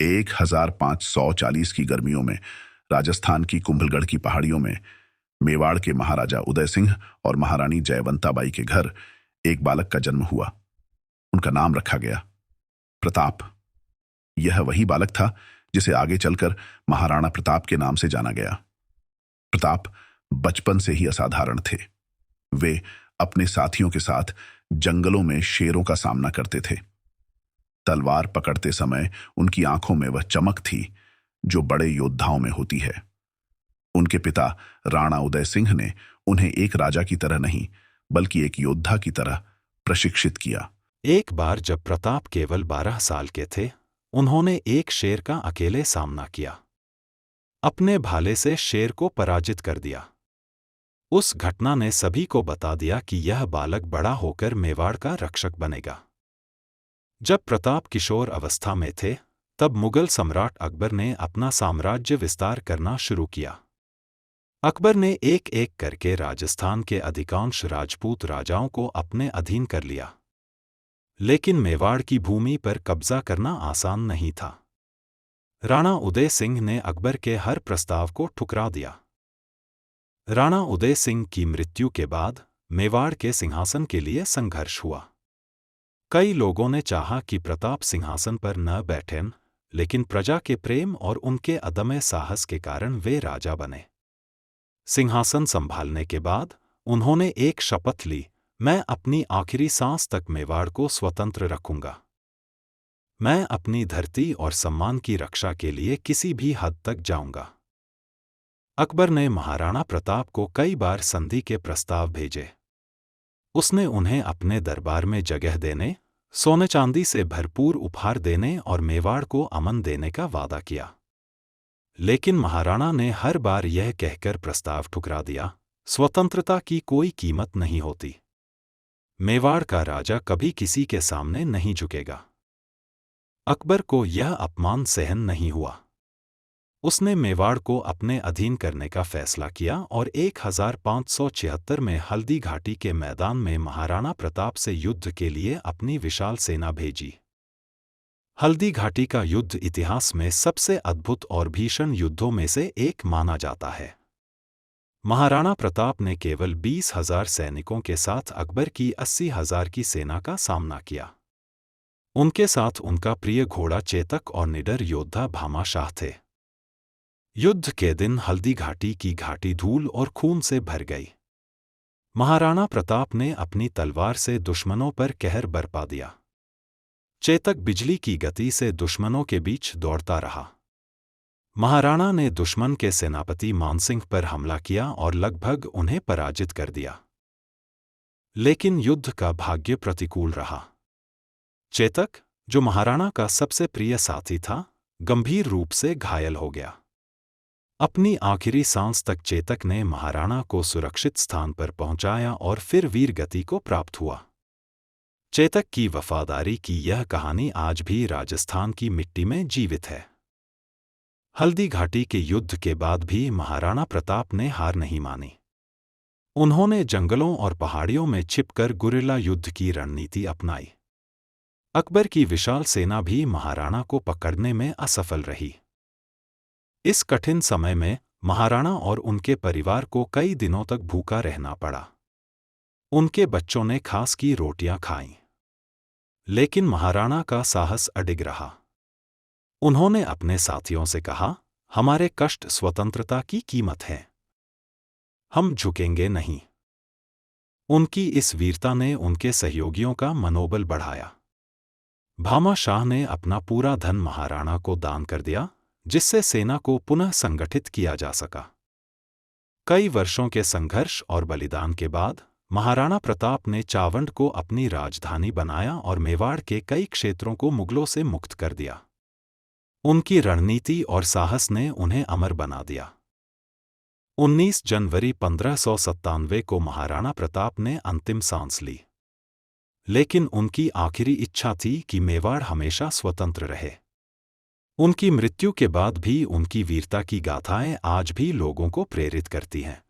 1540 की गर्मियों में राजस्थान की कुंभलगढ़ की पहाड़ियों में मेवाड़ के महाराजा उदय सिंह और महारानी जयवंताबाई के घर एक बालक का जन्म हुआ। उनका नाम रखा गया प्रताप। यह वही बालक था जिसे आगे चलकर महाराणा प्रताप के नाम से जाना गया। प्रताप बचपन से ही असाधारण थे। वे अपने साथियों के साथ जंगलों में शेरों का सामना करते थे। तलवार पकड़ते समय उनकी आंखों में वह चमक थी जो बड़े योद्धाओं में होती है। उनके पिता राणा उदय सिंह ने उन्हें एक राजा की तरह नहीं बल्कि एक योद्धा की तरह प्रशिक्षित किया। एक बार जब प्रताप केवल 12 साल के थे, उन्होंने एक शेर का अकेले सामना किया। अपने भाले से शेर को पराजित कर दिया। उस घटना ने सभी को बता दिया कि यह बालक बड़ा होकर मेवाड़ का रक्षक बनेगा। जब प्रताप किशोर अवस्था में थे, तब मुगल सम्राट अकबर ने अपना साम्राज्य विस्तार करना शुरू किया। अकबर ने एक एक करके राजस्थान के अधिकांश राजपूत राजाओं को अपने अधीन कर लिया। लेकिन मेवाड़ की भूमि पर कब्जा करना आसान नहीं था। राणा उदय सिंह ने अकबर के हर प्रस्ताव को ठुकरा दिया। राणा उदय सिंह की मृत्यु के बाद मेवाड़ के सिंहासन के लिए संघर्ष हुआ। कई लोगों ने चाहा कि प्रताप सिंहासन पर न बैठें, लेकिन प्रजा के प्रेम और उनके अदम्य साहस के कारण वे राजा बने। सिंहासन संभालने के बाद उन्होंने एक शपथ ली, मैं अपनी आखिरी सांस तक मेवाड़ को स्वतंत्र रखूंगा। मैं अपनी धरती और सम्मान की रक्षा के लिए किसी भी हद तक जाऊंगा। अकबर ने महाराणा प्रताप को कई बार संधि के प्रस्ताव भेजे। उसने उन्हें अपने दरबार में जगह देने, सोने चांदी से भरपूर उपहार देने और मेवाड़ को अमन देने का वादा किया। लेकिन महाराणा ने हर बार यह कहकर प्रस्ताव ठुकरा दिया, स्वतंत्रता की कोई कीमत नहीं होती। मेवाड़ का राजा कभी किसी के सामने नहीं झुकेगा। अकबर को यह अपमान सहन नहीं हुआ। उसने मेवाड़ को अपने अधीन करने का फैसला किया और 1576 में हल्दी घाटी के मैदान में महाराणा प्रताप से युद्ध के लिए अपनी विशाल सेना भेजी। हल्दी घाटी का युद्ध इतिहास में सबसे अद्भुत और भीषण युद्धों में से एक माना जाता है। महाराणा प्रताप ने केवल 20,000 सैनिकों के साथ अकबर की 80,000 की सेना का सामना किया। उनके साथ उनका प्रिय घोड़ा चेतक और निडर योद्धा भामा शाह थे। युद्ध के दिन हल्दी घाटी की घाटी धूल और खून से भर गई। महाराणा प्रताप ने अपनी तलवार से दुश्मनों पर कहर बरपा दिया। चेतक बिजली की गति से दुश्मनों के बीच दौड़ता रहा। महाराणा ने दुश्मन के सेनापति मानसिंह पर हमला किया और लगभग उन्हें पराजित कर दिया। लेकिन युद्ध का भाग्य प्रतिकूल रहा। चेतक, जो महाराणा का सबसे प्रिय साथी था, गंभीर रूप से घायल हो गया। अपनी आखिरी सांस तक चेतक ने महाराणा को सुरक्षित स्थान पर पहुंचाया और फिर वीर गति को प्राप्त हुआ। चेतक की वफादारी की यह कहानी आज भी राजस्थान की मिट्टी में जीवित है। हल्दी घाटी के युद्ध के बाद भी महाराणा प्रताप ने हार नहीं मानी। उन्होंने जंगलों और पहाड़ियों में छिपकर गुरिल्ला युद्ध की रणनीति अपनाई। अकबर की विशाल सेना भी महाराणा को पकड़ने में असफल रही। इस कठिन समय में महाराणा और उनके परिवार को कई दिनों तक भूखा रहना पड़ा। उनके बच्चों ने घास की रोटियां खाईं। लेकिन महाराणा का साहस अडिग रहा। उन्होंने अपने साथियों से कहा, हमारे कष्ट स्वतंत्रता की कीमत है। हम झुकेंगे नहीं। उनकी इस वीरता ने उनके सहयोगियों का मनोबल बढ़ाया। भामा शाह ने अपना पूरा धन महाराणा को दान कर दिया, जिससे सेना को पुनः संगठित किया जा सका। कई वर्षों के संघर्ष और बलिदान के बाद महाराणा प्रताप ने चावंड को अपनी राजधानी बनाया और मेवाड़ के कई क्षेत्रों को मुगलों से मुक्त कर दिया। उनकी रणनीति और साहस ने उन्हें अमर बना दिया। 19 जनवरी 1597 को महाराणा प्रताप ने अंतिम सांस ली। लेकिन उनकी आखिरी इच्छा थी कि मेवाड़ हमेशा स्वतंत्र रहे। उनकी मृत्यु के बाद भी उनकी वीरता की गाथाएं आज भी लोगों को प्रेरित करती हैं।